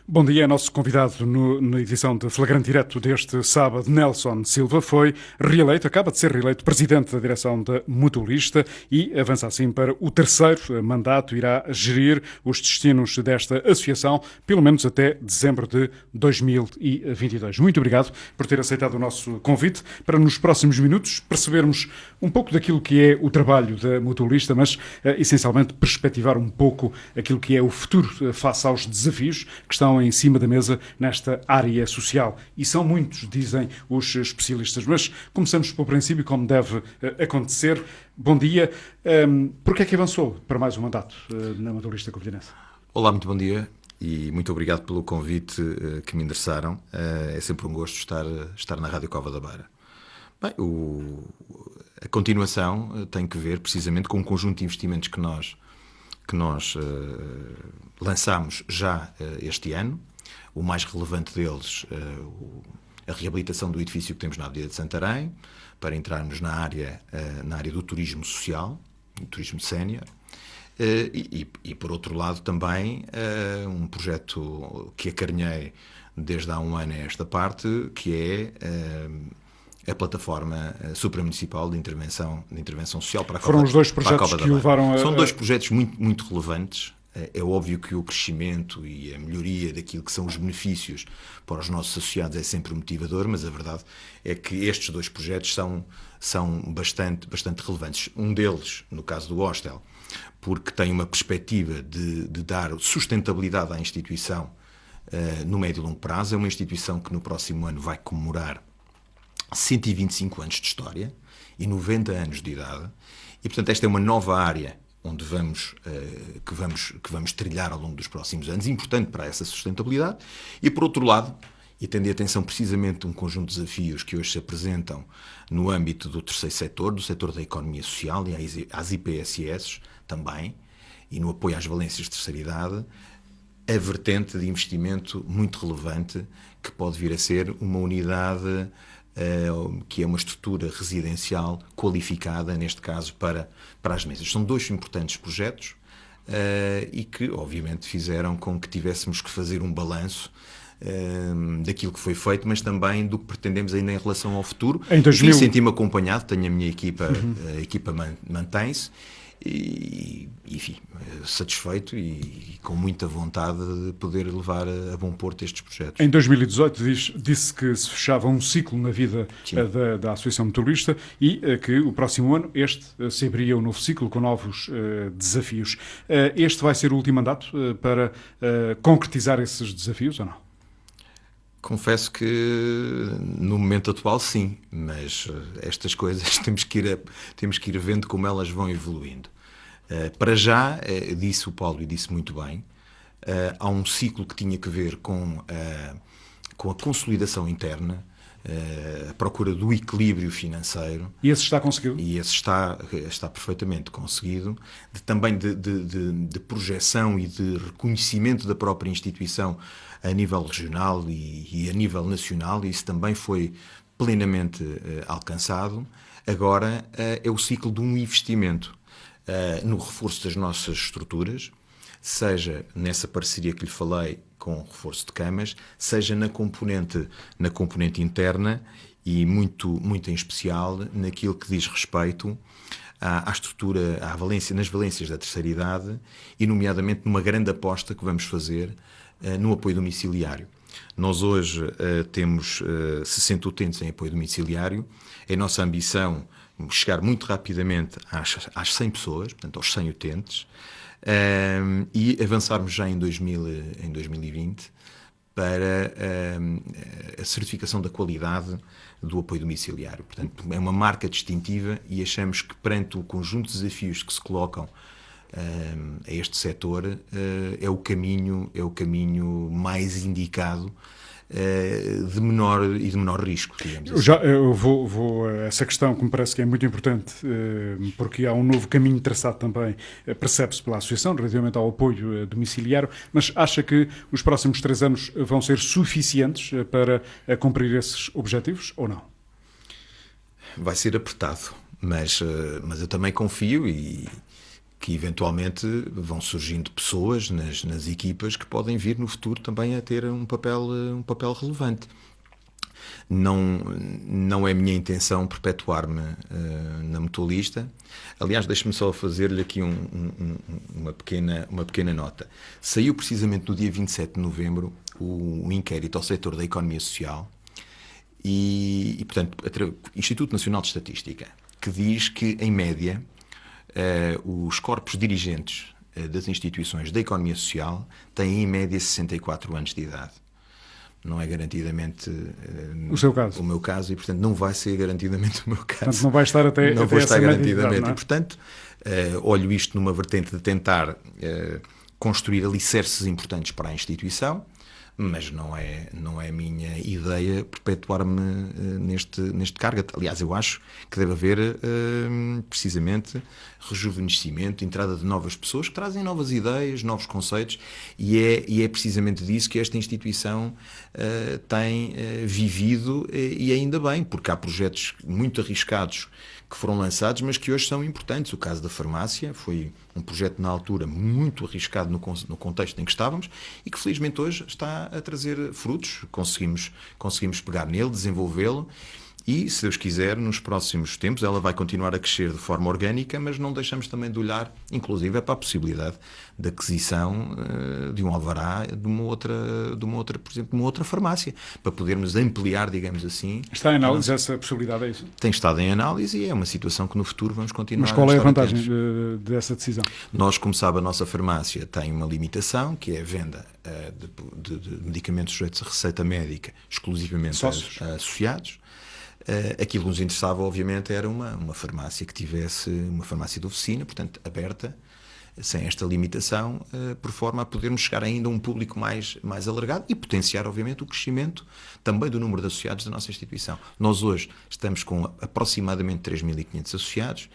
Bom dia, nosso convidado na edição de Flagrante Direto deste sábado, Nelson Silva, foi reeleito, acaba de ser reeleito presidente da direção da Mutualista e avança assim para o terceiro mandato, irá gerir os destinos desta associação, pelo menos até dezembro de 2022. Muito obrigado por ter aceitado o nosso convite para nos próximos minutos percebermos um pouco daquilo que é o trabalho da Mutualista, mas essencialmente perspectivar um pouco aquilo que é o futuro face aos desafios que estão em cima da mesa nesta área social. E são muitos, dizem os especialistas. Mas começamos pelo princípio, como deve acontecer. Bom dia. Por que é que avançou para mais um mandato na Mutualista Covilhanense? Olá, muito bom dia e muito obrigado pelo convite que me endereçaram. É sempre um gosto estar na Rádio Cova da Beira. Bem, a continuação tem que ver precisamente com um conjunto de investimentos que nós lançámos já este ano. O mais relevante deles, a reabilitação do edifício que temos na Avenida de Santarém, para entrarmos na área do turismo social, do turismo sénior. E, por outro lado, também um projeto que acarinhei desde há um ano a esta parte, que é a plataforma supramunicipal de intervenção social para a Cova da Beira. Foram os dois projetos que levaram a... São dois projetos muito, muito relevantes. É óbvio que o crescimento e a melhoria daquilo que são os benefícios para os nossos associados é sempre motivador, mas a verdade é que estes dois projetos são bastante relevantes. Um deles, no caso do hostel, porque tem uma perspectiva de dar sustentabilidade à instituição no médio e longo prazo. É uma instituição que no próximo ano vai comemorar 125 anos de história e 90 anos de idade. E, portanto, esta é uma nova área onde que vamos trilhar ao longo dos próximos anos, importante para essa sustentabilidade. E, por outro lado, e tendo atenção precisamente a um conjunto de desafios que hoje se apresentam no âmbito do terceiro setor, do setor da economia social e às IPSS também, e no apoio às valências de terceira idade, a vertente de investimento muito relevante que pode vir a ser uma unidade que é uma estrutura residencial qualificada, neste caso, para as mesas. São dois importantes projetos e que, obviamente, fizeram com que tivéssemos que fazer um balanço daquilo que foi feito, mas também do que pretendemos ainda em relação ao futuro. Em 2000... Enfim, senti-me acompanhado, tenho a minha equipa, a equipa mantém-se, e, enfim, satisfeito e com muita vontade de poder levar a bom porto estes projetos. Em 2018 disse que se fechava um ciclo na vida da Associação Mutualista e que o próximo ano se abriria um novo ciclo com novos desafios. Este vai ser o último mandato para concretizar esses desafios ou não? Confesso que no momento atual sim, mas estas coisas temos que ir vendo como elas vão evoluindo. Para já, disse o Paulo e disse muito bem, há um ciclo que tinha que ver com a consolidação interna, a procura do equilíbrio financeiro. E esse está conseguido? E esse está perfeitamente conseguido, também de projeção e de reconhecimento da própria instituição a nível regional e a nível nacional, e isso também foi plenamente alcançado. Agora é o ciclo de um investimento no reforço das nossas estruturas, seja nessa parceria que lhe falei com o reforço de camas, seja na componente interna e muito em especial naquilo que diz respeito à estrutura, nas valências da terceira idade e nomeadamente numa grande aposta que vamos fazer no apoio domiciliário. Nós hoje temos 60 utentes em apoio domiciliário. É a nossa ambição chegar muito rapidamente às 100 pessoas, portanto aos 100 utentes, e avançarmos já em 2020 para a certificação da qualidade do apoio domiciliário. Portanto, é uma marca distintiva e achamos que perante o conjunto de desafios que se colocam a este setor é o caminho mais indicado de menor risco, digamos assim. Eu vou a essa questão que me parece que é muito importante, porque há um novo caminho traçado também, percebe-se pela Associação, relativamente ao apoio domiciliário, mas acha que os próximos 3 anos vão ser suficientes para cumprir esses objetivos ou não? Vai ser apertado, mas eu também confio que eventualmente vão surgindo pessoas nas equipas que podem vir no futuro também a ter um papel relevante. Não é minha intenção perpetuar-me na Mutualista. Aliás, deixe-me só fazer-lhe aqui uma pequena nota. Saiu precisamente no dia 27 de novembro o inquérito ao setor da economia social e portanto, Instituto Nacional de Estatística, que diz que, em média, os corpos dirigentes das instituições da economia social têm, em média, 64 anos de idade. Não é garantidamente o seu caso. O meu caso e, portanto, não vai ser garantidamente o meu caso. Portanto, não vai estar até não vou estar garantidamente. Não é? E, portanto, olho isto numa vertente de tentar construir alicerces importantes para a instituição, mas não é a minha ideia perpetuar-me neste cargo. Aliás, eu acho que deve haver precisamente rejuvenescimento, entrada de novas pessoas que trazem novas ideias, novos conceitos, e é precisamente disso que esta instituição tem vivido, e ainda bem, porque há projetos muito arriscados que foram lançados, mas que hoje são importantes. O caso da farmácia foi um projeto, na altura, muito arriscado no contexto em que estávamos e que, felizmente, hoje está a trazer frutos. Conseguimos pegar nele, desenvolvê-lo e, se Deus quiser, nos próximos tempos ela vai continuar a crescer de forma orgânica, mas não deixamos também de olhar, inclusive, para a possibilidade de aquisição de um alvará de uma outra, por exemplo, de uma outra farmácia, para podermos ampliar, digamos assim. Está em análise essa possibilidade, é isso? Tem estado em análise e é uma situação que no futuro vamos continuar a estar Mas qual é a vantagem atentos. dessa decisão? Nós, como sabe, a nossa farmácia tem uma limitação, que é a venda de medicamentos sujeitos a receita médica exclusivamente a associados. Aquilo que nos interessava, obviamente, era uma farmácia que tivesse uma farmácia de oficina, portanto, aberta, sem esta limitação, por forma a podermos chegar ainda a um público mais alargado e potenciar, obviamente, o crescimento também do número de associados da nossa instituição. Nós hoje estamos com aproximadamente 3.500 associados,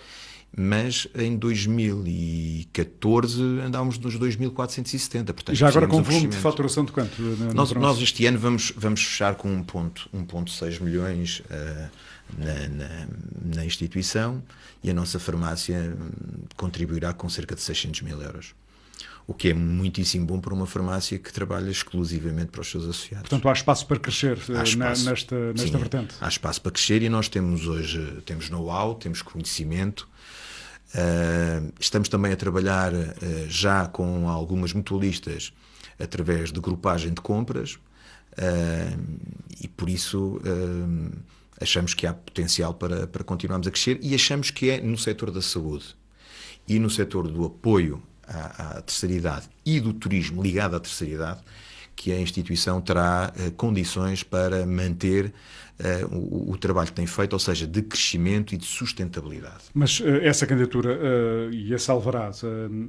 mas em 2014 andávamos nos 2.470. Portanto, já agora com volume de faturação de quanto? Nós este ano vamos fechar com 1,6 milhões na instituição e a nossa farmácia contribuirá com cerca de 600 mil euros. O que é muitíssimo bom para uma farmácia que trabalha exclusivamente para os seus associados. Portanto, há espaço para crescer nesta vertente. Há espaço para crescer e nós temos hoje know-how, temos conhecimento. Estamos também a trabalhar já com algumas mutualistas através de grupagem de compras e por isso achamos que há potencial para continuarmos a crescer e achamos que é no setor da saúde e no setor do apoio à terceira idade e do turismo ligado à terceira idade que a instituição terá condições para manter o trabalho que tem feito, ou seja, de crescimento e de sustentabilidade. Mas essa candidatura e esse alvará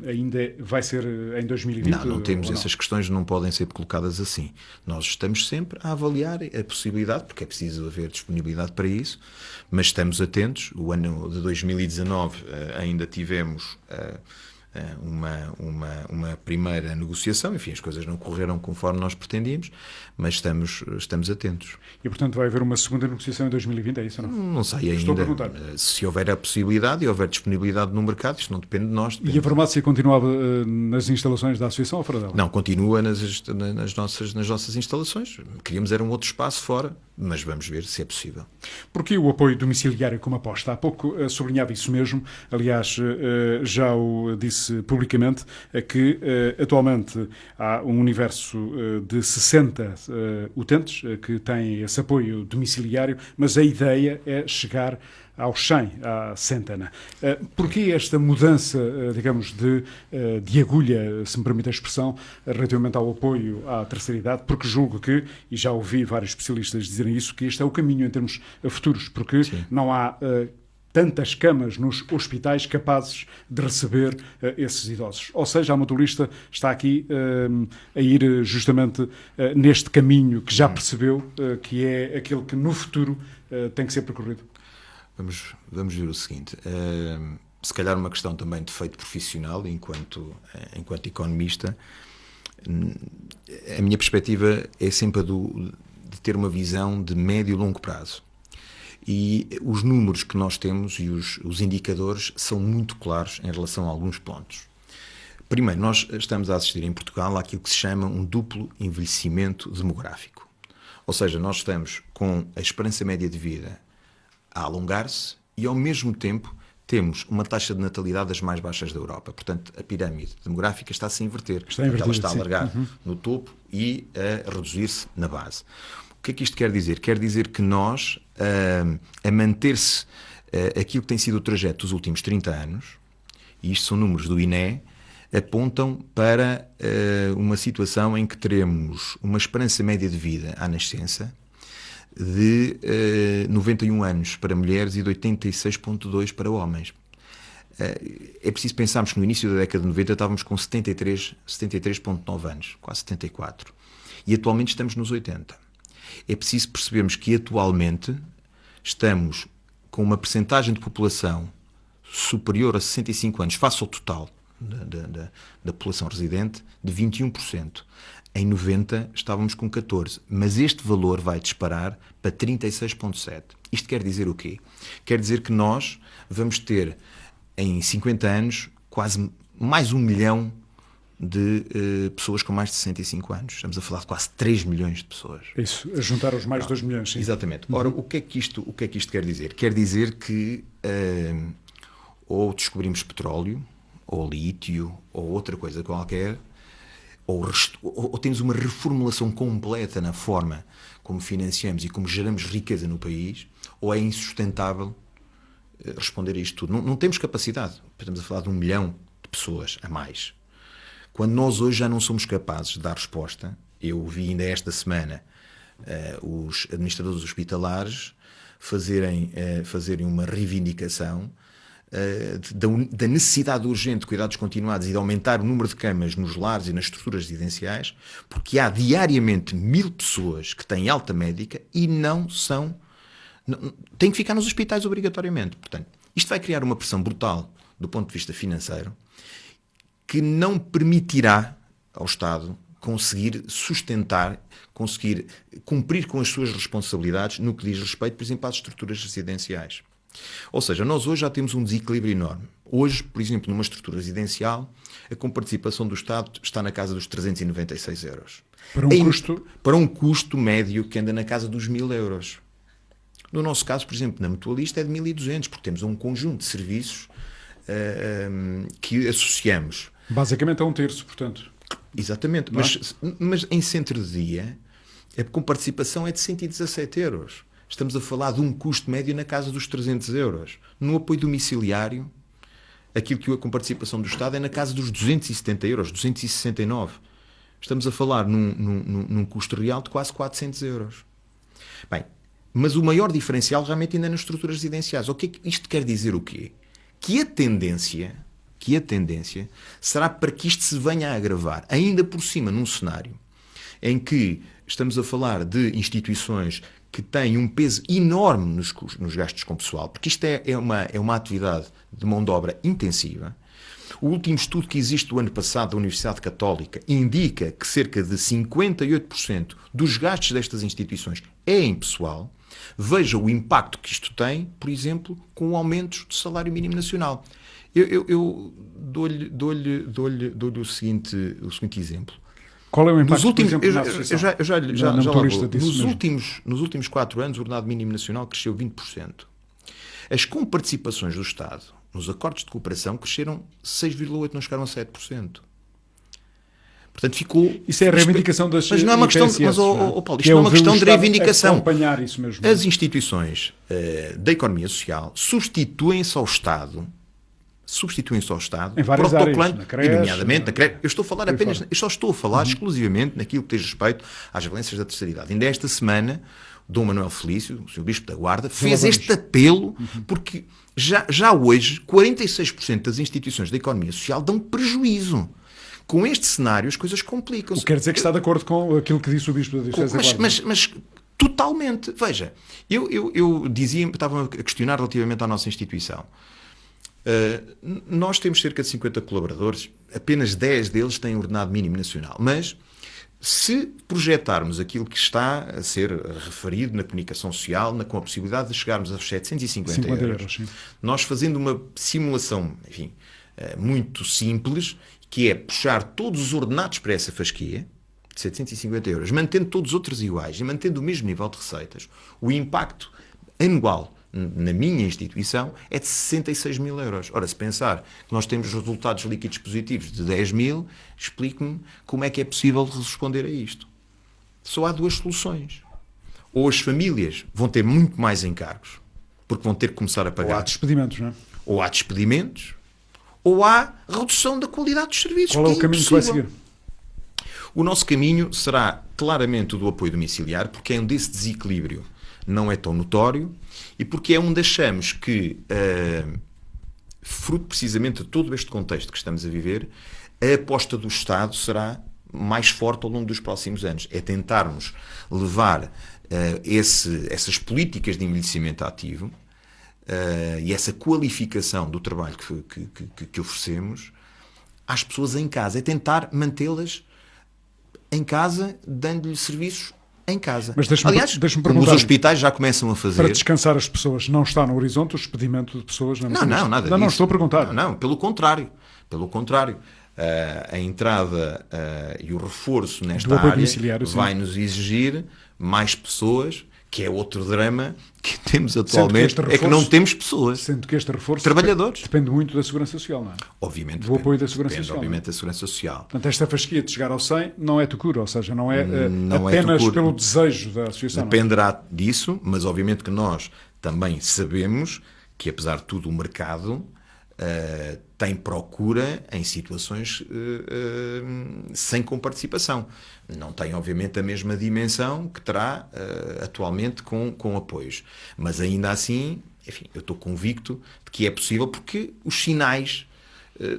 ainda vai ser em 2020? Não temos essas questões, não podem ser colocadas assim. Nós estamos sempre a avaliar a possibilidade, porque é preciso haver disponibilidade para isso, mas estamos atentos. O ano de 2019 ainda tivemos uma primeira negociação, enfim, as coisas não correram conforme nós pretendíamos, mas estamos atentos. E, portanto, vai haver uma segunda negociação em 2020, é isso ou não? Não sei ainda. Estou a perguntar. Se houver a possibilidade e houver disponibilidade no mercado, isto não depende de nós. E a farmácia continuava nas instalações da associação ou fora dela? Não, continua nas nossas instalações. Queríamos era um outro espaço fora, mas vamos ver se é possível. Porquê o apoio domiciliário como aposta? Há pouco sublinhava isso mesmo, aliás, já o disse publicamente, que atualmente há um universo de 60 utentes que têm esse apoio domiciliário, mas a ideia é chegar aos 100, à centena. Porquê esta mudança, digamos, de agulha, se me permite a expressão, relativamente ao apoio à terceira idade? Porque julgo que, e já ouvi vários especialistas dizerem isso, que este é o caminho em termos futuros, porque Sim. não há tantas camas nos hospitais capazes de receber esses idosos. Ou seja, a Mutualista está aqui a ir justamente neste caminho que já percebeu que é aquele que no futuro tem que ser percorrido. Vamos ver o seguinte, se calhar uma questão também de feito profissional enquanto economista, a minha perspectiva é sempre a de ter uma visão de médio e longo prazo. E os números que nós temos e os indicadores são muito claros em relação a alguns pontos. Primeiro, nós estamos a assistir em Portugal àquilo que se chama um duplo envelhecimento demográfico. Ou seja, nós estamos com a esperança média de vida a alongar-se e, ao mesmo tempo, temos uma taxa de natalidade das mais baixas da Europa. Portanto, a pirâmide demográfica está-se a inverter. Ela está a alargar no topo e a reduzir-se na base. O que é que isto quer dizer? Quer dizer que nós, a manter-se aquilo que tem sido o trajeto dos últimos 30 anos, e isto são números do INE, apontam para uma situação em que teremos uma esperança média de vida à nascença de 91 anos para mulheres e de 86,2 para homens. É preciso pensarmos que no início da década de 90 estávamos com 73,9 anos, quase 74. E atualmente estamos nos 80. É preciso percebermos que atualmente estamos com uma percentagem de população superior a 65 anos, face ao total da população residente, de 21%. Em 90 estávamos com 14%, mas este valor vai disparar para 36,7%. Isto quer dizer o quê? Quer dizer que nós vamos ter, em 50 anos, quase mais 1 milhão de pessoas com mais de 65 anos. Estamos a falar de quase 3 milhões de pessoas. Isso, a juntar os mais 2 milhões. Sim. Exatamente. Ora, o que é que isto quer dizer? Quer dizer que ou descobrimos petróleo, ou lítio, ou outra coisa qualquer, ou temos uma reformulação completa na forma como financiamos e como geramos riqueza no país, ou é insustentável responder a isto tudo. Não temos capacidade. Estamos a falar de 1 milhão de pessoas a mais. Quando nós hoje já não somos capazes de dar resposta, eu vi ainda esta semana os administradores hospitalares fazerem uma reivindicação da necessidade urgente de cuidados continuados e de aumentar o número de camas nos lares e nas estruturas residenciais, porque há diariamente 1000 pessoas que têm alta médica e têm que ficar nos hospitais obrigatoriamente. Portanto, isto vai criar uma pressão brutal do ponto de vista financeiro que não permitirá ao Estado conseguir sustentar, conseguir cumprir com as suas responsabilidades no que diz respeito, por exemplo, às estruturas residenciais. Ou seja, nós hoje já temos um desequilíbrio enorme. Hoje, por exemplo, numa estrutura residencial, a comparticipação do Estado está na casa dos 396 euros. Para um custo médio que anda na casa dos 1000 euros. No nosso caso, por exemplo, na Mutualista é de 1200, porque temos um conjunto de serviços que associamos. Basicamente é 1/3, portanto. Exatamente, mas em centro de dia a comparticipação é de 117 euros. Estamos a falar de um custo médio na casa dos 300 euros. No apoio domiciliário, aquilo que a comparticipação do Estado é na casa dos 270 euros, 269. Estamos a falar num custo real de quase 400 euros. Bem, mas o maior diferencial realmente ainda é nas estruturas residenciais. O que é que isto quer dizer o quê? Que a tendência será para que isto se venha a agravar, ainda por cima num cenário em que estamos a falar de instituições que têm um peso enorme nos gastos com pessoal, porque isto é uma atividade de mão de obra intensiva. O último estudo que existe do ano passado da Universidade Católica indica que cerca de 58% dos gastos destas instituições é em pessoal. Veja o impacto que isto tem, por exemplo, com aumentos do salário mínimo nacional. Eu dou-lhe o seguinte exemplo. Qual é o impacto, nos últimos 4 anos, o ordenado mínimo nacional cresceu 20%. As comparticipações do Estado nos acordos de cooperação cresceram 6,8%, não chegaram a 7%. Portanto, ficou... Isso é a reivindicação das Mas não é uma questão... Paulo, isto não é uma questão de reivindicação. Acompanhar isso mesmo. As instituições da economia social substituem-se ao Estado em várias áreas, na creche, nomeadamente na creche. Eu só estou a falar exclusivamente naquilo que diz respeito às violências da terceira idade. Ainda esta semana, Dom Manuel Felício, o Sr. Bispo da Guarda, fez este apelo, porque já hoje 46% das instituições da economia social dão prejuízo. Com este cenário as coisas complicam-se. O que quer dizer que está de acordo com aquilo que disse o Bispo da Diocese da Guarda. Mas totalmente. Veja, eu estava a questionar relativamente à nossa instituição. Nós temos cerca de 50 colaboradores, apenas 10 deles têm ordenado mínimo nacional, mas Se projetarmos aquilo que está a ser referido na comunicação social, com a possibilidade de chegarmos aos 750 euros, sim. nós fazendo uma simulação, enfim, muito simples, que é puxar todos os ordenados para essa fasquia, de 750 euros, mantendo todos os outros iguais e mantendo o mesmo nível de receitas, o impacto anual na minha instituição é de 66 mil euros. Ora, se pensar que nós temos resultados líquidos positivos de 10 mil, explique-me como é que é possível responder a isto. Só há duas soluções. Ou as famílias vão ter muito mais encargos, porque vão ter que começar a pagar. Ou há despedimentos, não é? Ou há despedimentos, ou há redução da qualidade dos serviços. Qual é o caminho que vai seguir? O nosso caminho será claramente o do apoio domiciliar, porque é onde esse desequilíbrio não é tão notório e porque é onde achamos que, fruto precisamente de todo este contexto que estamos a viver, a aposta do Estado será mais forte ao longo dos próximos anos. É tentarmos levar essas políticas de envelhecimento ativo e essa qualificação do trabalho que oferecemos às pessoas em casa. É tentar mantê-las em casa, dando-lhe serviços em casa. Mas aliás, como os hospitais já começam a fazer. Para descansar as pessoas, não está no horizonte o expedimento de pessoas? Não, nada disso. Não, estou a perguntar. Não, pelo contrário. A entrada e o reforço nesta área vai-nos exigir mais pessoas, que é outro drama que temos atualmente, é que não temos pessoas. Sendo que este reforço trabalhadores. Depende muito da Segurança Social, não é? Obviamente. Do apoio da Segurança Social. Obviamente da Segurança Social. Portanto, esta fasquia de chegar ao 100 não é tucura, ou seja, não é apenas pelo desejo da Associação. Dependerá disso, mas obviamente que nós também sabemos que, apesar de tudo, o mercado tem procura em situações sem comparticipação. Não tem, obviamente, a mesma dimensão que terá atualmente com apoios. Mas ainda assim, enfim, eu estou convicto de que é possível, porque os sinais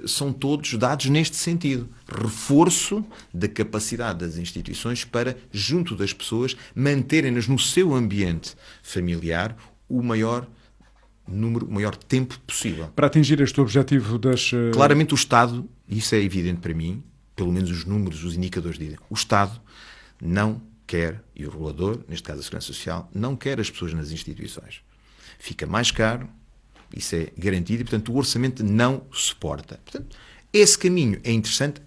são todos dados neste sentido. Reforço da capacidade das instituições para, junto das pessoas, manterem-nas no seu ambiente familiar o maior tempo possível. Para atingir este objetivo das... Claramente o Estado, isso é evidente para mim, pelo menos os números, os indicadores dizem, o Estado não quer, e o regulador, neste caso a Segurança Social, não quer as pessoas nas instituições. Fica mais caro, isso é garantido, e portanto o orçamento não suporta. Portanto, esse caminho é interessante?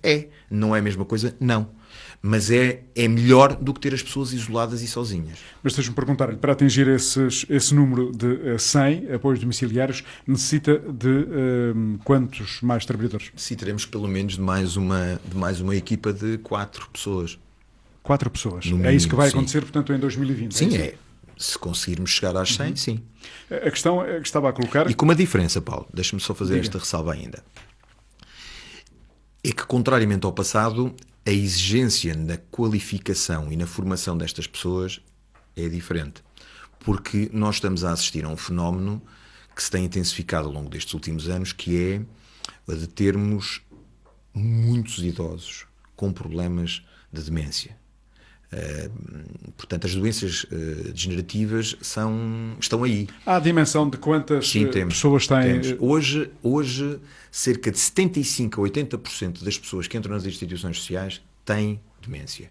Não é a mesma coisa? Não. Mas é melhor do que ter as pessoas isoladas e sozinhas. Mas deixa-me perguntar-lhe, para atingir esse número de 100 apoios domiciliários, necessita de quantos mais trabalhadores? Necessitaremos pelo menos de mais uma equipa de 4 pessoas. 4 pessoas? Mínimo, é isso que vai acontecer, sim. Portanto, em 2020? Sim, se conseguirmos chegar às 100, sim. A questão que estava a colocar... E com uma diferença, Paulo, deixa-me só fazer esta ressalva ainda. É que, contrariamente ao passado, a exigência na qualificação e na formação destas pessoas é diferente. Porque nós estamos a assistir a um fenómeno que se tem intensificado ao longo destes últimos anos, que é a de termos muitos idosos com problemas de demência. Portanto, as doenças degenerativas estão aí. Há a dimensão de quantas pessoas têm... Hoje, cerca de 75% a 80% das pessoas que entram nas instituições sociais têm demência.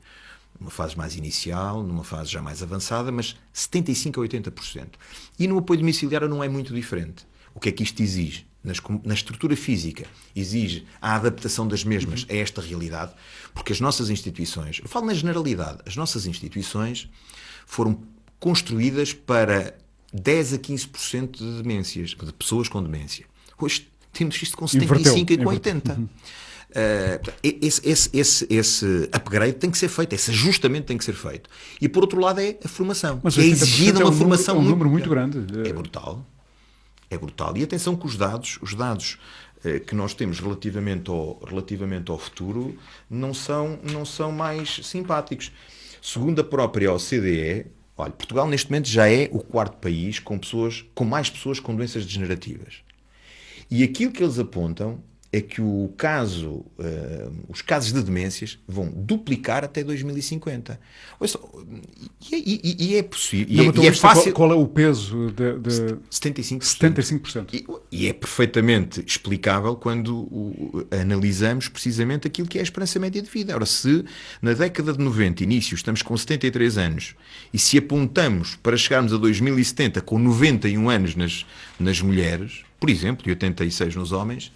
Numa fase mais inicial, numa fase já mais avançada, mas 75% a 80%. E no apoio domiciliário não é muito diferente. O que é que isto exige? Na estrutura física, exige a adaptação das mesmas a esta realidade, porque as nossas instituições, eu falo na generalidade, as nossas instituições foram construídas para 10 a 15% de demências, de pessoas com demência. Hoje temos isto com 75% e com 80%. Esse upgrade tem que ser feito, esse ajustamento tem que ser feito. E por outro lado é a formação. Mas é exigida uma formação número muito grande. É brutal. É brutal. E atenção que os dados que nós temos relativamente ao futuro não são mais simpáticos. Segundo a própria OCDE, olha, Portugal neste momento já é o 4º país com mais pessoas com doenças degenerativas. E aquilo que eles apontam é que os casos de demências vão duplicar até 2050. Ouça, e é possível, e é fácil. Qual é o peso de 75%. 75%. E é perfeitamente explicável quando analisamos precisamente aquilo que é a esperança média de vida. Ora, se na década de 90, início, estamos com 73 anos, e se apontamos para chegarmos a 2070 com 91 anos nas mulheres, por exemplo, e 86 nos homens,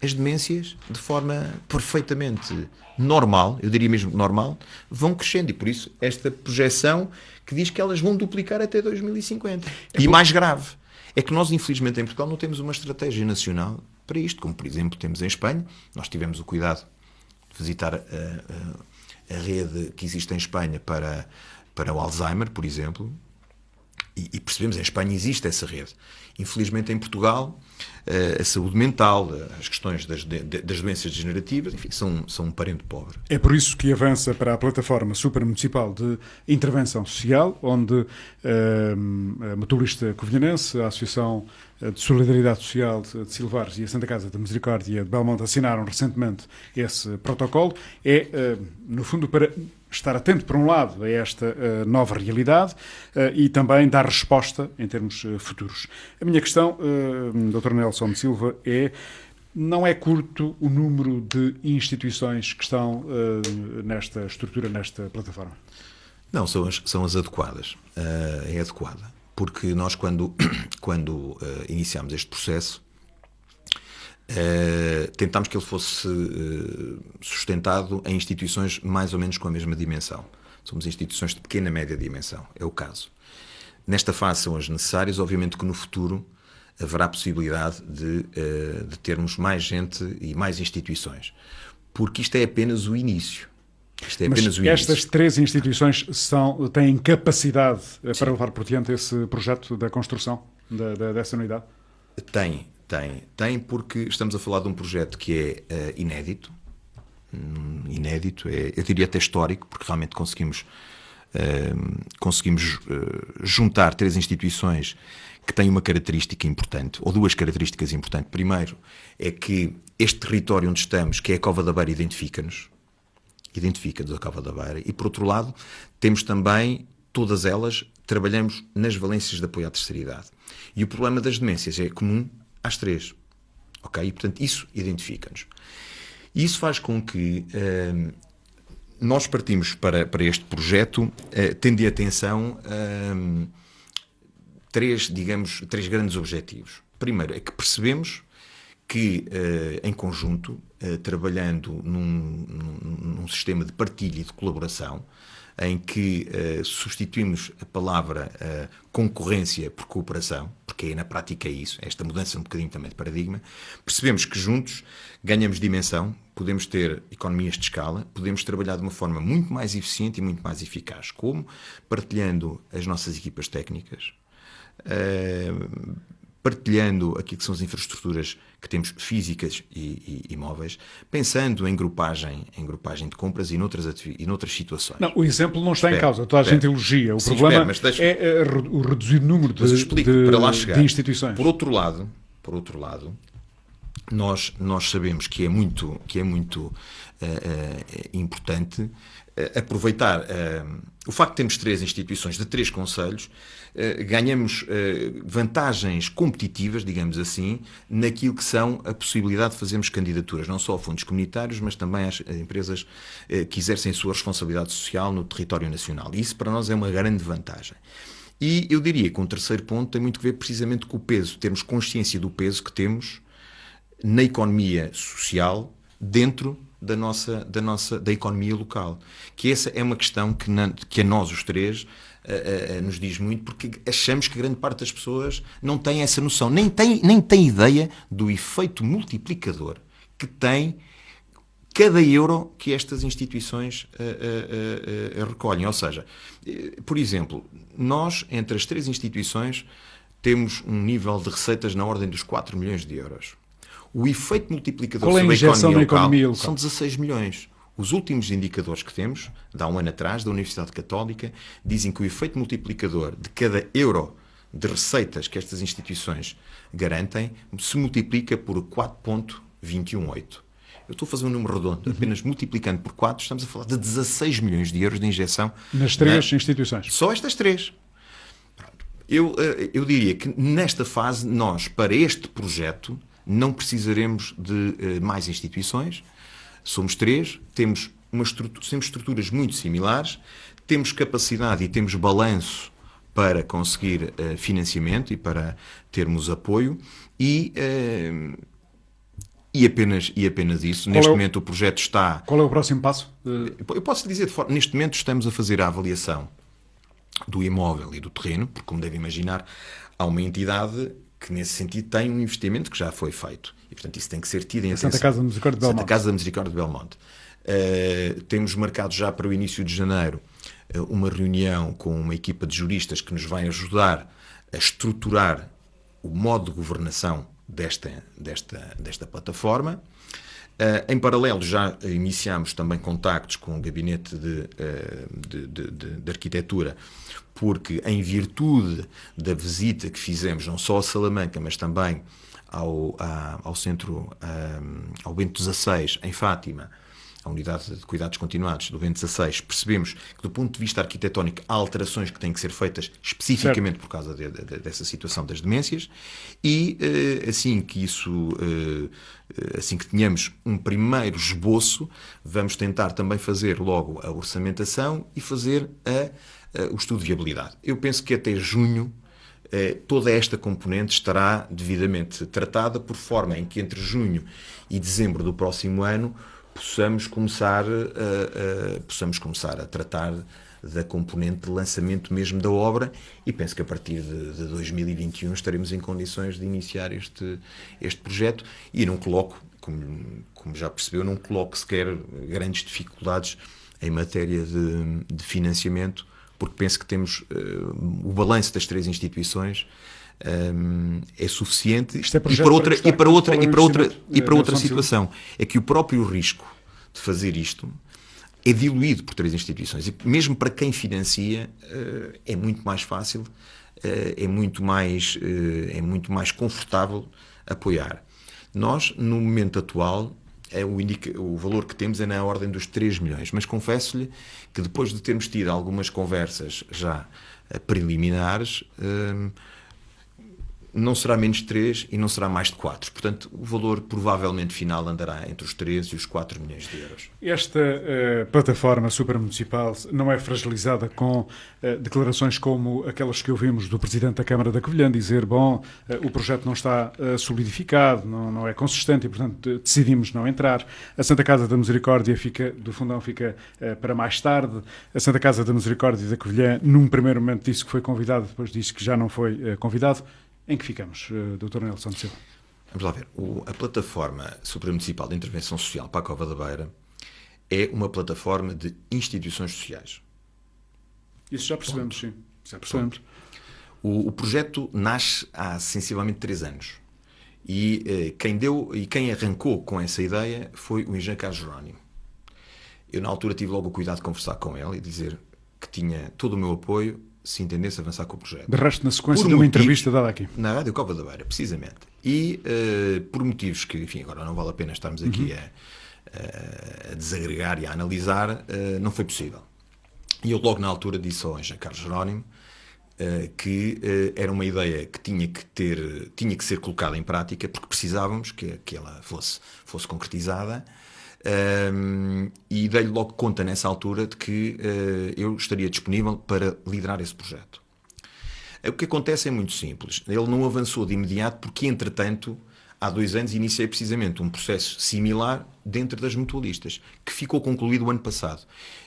as demências, de forma perfeitamente normal, eu diria mesmo normal, vão crescendo. E por isso, esta projeção que diz que elas vão duplicar até 2050. E mais grave, é que nós, infelizmente, em Portugal, não temos uma estratégia nacional para isto, como, por exemplo, temos em Espanha. Nós tivemos o cuidado de visitar a rede que existe em Espanha para o Alzheimer, por exemplo, e percebemos, em Espanha existe essa rede. Infelizmente, em Portugal, a saúde mental, as questões das doenças degenerativas, enfim, são um parente pobre. É por isso que avança para a plataforma supermunicipal de intervenção social, onde a Mutualista Covilhanense, a Associação de Solidariedade Social de Silvares e a Santa Casa da Misericórdia de Belmonte assinaram recentemente esse protocolo. É, no fundo, para estar atento, por um lado, a esta nova realidade e também dar resposta em termos futuros. A minha questão, Dr. Nelson Silva, não é curto o número de instituições que estão nesta estrutura, nesta plataforma? Não, são as adequadas. É adequada. Porque nós, quando iniciámos este processo, tentámos que ele fosse sustentado em instituições mais ou menos com a mesma dimensão. Somos instituições de pequena e média dimensão, é o caso. Nesta fase são as necessárias, obviamente que no futuro haverá possibilidade de termos mais gente e mais instituições, porque isto é apenas o início. Mas estas três instituições têm capacidade para levar por diante esse projeto da construção dessa unidade? Tem, porque estamos a falar de um projeto que é inédito, eu diria até histórico, porque realmente conseguimos juntar três instituições que têm uma característica importante, ou duas características importantes. Primeiro, é que este território onde estamos, que é a Cova da Beira, identifica-nos a Cova da Beira, e por outro lado, temos também, todas elas, trabalhamos nas valências de apoio à terceira idade. E o problema das demências é comum às três, ok? E, portanto, isso identifica-nos. E isso faz com que nós partimos para este projeto tendo em atenção três grandes objetivos. Primeiro, é que percebemos que, em conjunto, trabalhando num sistema de partilha e de colaboração, em que substituímos a palavra concorrência por cooperação, porque na prática é isso, esta mudança um bocadinho também de paradigma, percebemos que juntos ganhamos dimensão, podemos ter economias de escala, podemos trabalhar de uma forma muito mais eficiente e muito mais eficaz. Como? Partilhando as nossas equipas técnicas, partilhando aquilo que são as infraestruturas que temos físicas e móveis, pensando em grupagem de compras e noutras situações. Não, o exemplo não está em causa, toda a gente elogia. O problema é o reduzido número de instituições. Por outro lado, nós sabemos que é muito importante aproveitar o facto de termos três instituições de três concelhos, ganhamos vantagens competitivas, digamos assim, naquilo que são a possibilidade de fazermos candidaturas, não só a fundos comunitários, mas também às empresas que exercem a sua responsabilidade social no território nacional. E isso para nós é uma grande vantagem. E eu diria que um terceiro ponto tem muito a ver precisamente com o peso, termos consciência do peso que temos na economia social dentro da economia local. Que essa é uma questão que a nós, os três, nos diz muito, porque achamos que grande parte das pessoas não tem essa noção, nem tem ideia do efeito multiplicador que tem cada euro que estas instituições recolhem. Ou seja, por exemplo, nós, entre as três instituições, temos um nível de receitas na ordem dos 4 milhões de euros. O efeito multiplicador sobre a economia local são 16 milhões. Os últimos indicadores que temos, de há um ano atrás, da Universidade Católica, dizem que o efeito multiplicador de cada euro de receitas que estas instituições garantem se multiplica por 4,25. 21,8. Eu estou a fazer um número redondo, apenas multiplicando por 4, estamos a falar de 16 milhões de euros de injeção. Nas três instituições. Só estas três. Eu diria que nesta fase, nós, para este projeto, não precisaremos de mais instituições. Somos três, temos estruturas muito similares, temos capacidade e temos balanço para conseguir financiamento e para termos apoio e apenas isso. Neste momento o projeto está... Qual é o próximo passo? Eu posso dizer, neste momento estamos a fazer a avaliação do imóvel e do terreno, porque, como deve imaginar, há uma entidade que, nesse sentido, tem um investimento que já foi feito. E, portanto, isso tem que ser tido em atenção. Santa Casa da Misericórdia de Belmonte. Santa Casa da Misericórdia de Belmonte. Temos marcado já para o início de janeiro uma reunião com uma equipa de juristas que nos vai ajudar a estruturar o modo de governação desta plataforma. Em paralelo, já iniciámos também contactos com o gabinete de arquitetura, porque, em virtude da visita que fizemos não só a Salamanca, mas também ao centro, ao Bento XVI, em Fátima, a unidade de cuidados continuados do Bento XVI, percebemos que, do ponto de vista arquitetónico, há alterações que têm que ser feitas especificamente por causa dessa situação das demências, e assim que tenhamos um primeiro esboço, vamos tentar também fazer logo a orçamentação e fazer o estudo de viabilidade. Eu penso que até junho toda esta componente estará devidamente tratada, por forma em que entre junho e dezembro do próximo ano possamos começar a tratar da componente de lançamento mesmo da obra, e penso que a partir de 2021 estaremos em condições de iniciar este projeto, e não coloco, como já percebeu, não coloco sequer grandes dificuldades em matéria de financiamento, porque penso que temos o balanço das três instituições é suficiente. E para outra situação é que o próprio risco de fazer isto é diluído por três instituições, e mesmo para quem financia é muito mais fácil, é muito mais confortável apoiar. Nós, no momento atual, o valor que temos é na ordem dos 3 milhões, mas confesso-lhe que, depois de termos tido algumas conversas já preliminares, não será menos de 3 e não será mais de 4. Portanto, o valor provavelmente final andará entre os 3 e os 4 milhões de euros. Esta plataforma supramunicipal não é fragilizada com declarações como aquelas que ouvimos do Presidente da Câmara da Covilhã, dizer, o projeto não está solidificado, não é consistente e, portanto, decidimos não entrar. A Santa Casa da Misericórdia do Fundão fica para mais tarde. A Santa Casa da Misericórdia da Covilhã, num primeiro momento, disse que foi convidado, depois disse que já não foi convidado. Em que ficamos, Dr. Nelson Silva? Vamos lá ver. A plataforma supramunicipal de intervenção social para a Cova da Beira é uma plataforma de instituições sociais. Isso já percebemos, sim. Já percebemos. O projeto nasce há sensivelmente 3 anos. E quem arrancou com essa ideia foi o engenheiro Carlos Jerónimo. Eu, na altura, tive logo o cuidado de conversar com ele e dizer que tinha todo o meu apoio se entendesse avançar com o projeto. De resto, na sequência de uma entrevista dada aqui. Na Rádio Cova da Beira, precisamente. E por motivos que, enfim, agora não vale a pena estarmos aqui a desagregar e a analisar, não foi possível. E eu logo na altura disse ao engenheiro Carlos Jerónimo que era uma ideia que tinha que ser colocada em prática, porque precisávamos que ela fosse concretizada. E dei-lhe logo conta nessa altura de que eu estaria disponível para liderar esse projeto. O que acontece é muito simples. Ele não avançou de imediato porque, entretanto, há 2 anos iniciei precisamente um processo similar dentro das mutualistas, que ficou concluído o ano passado,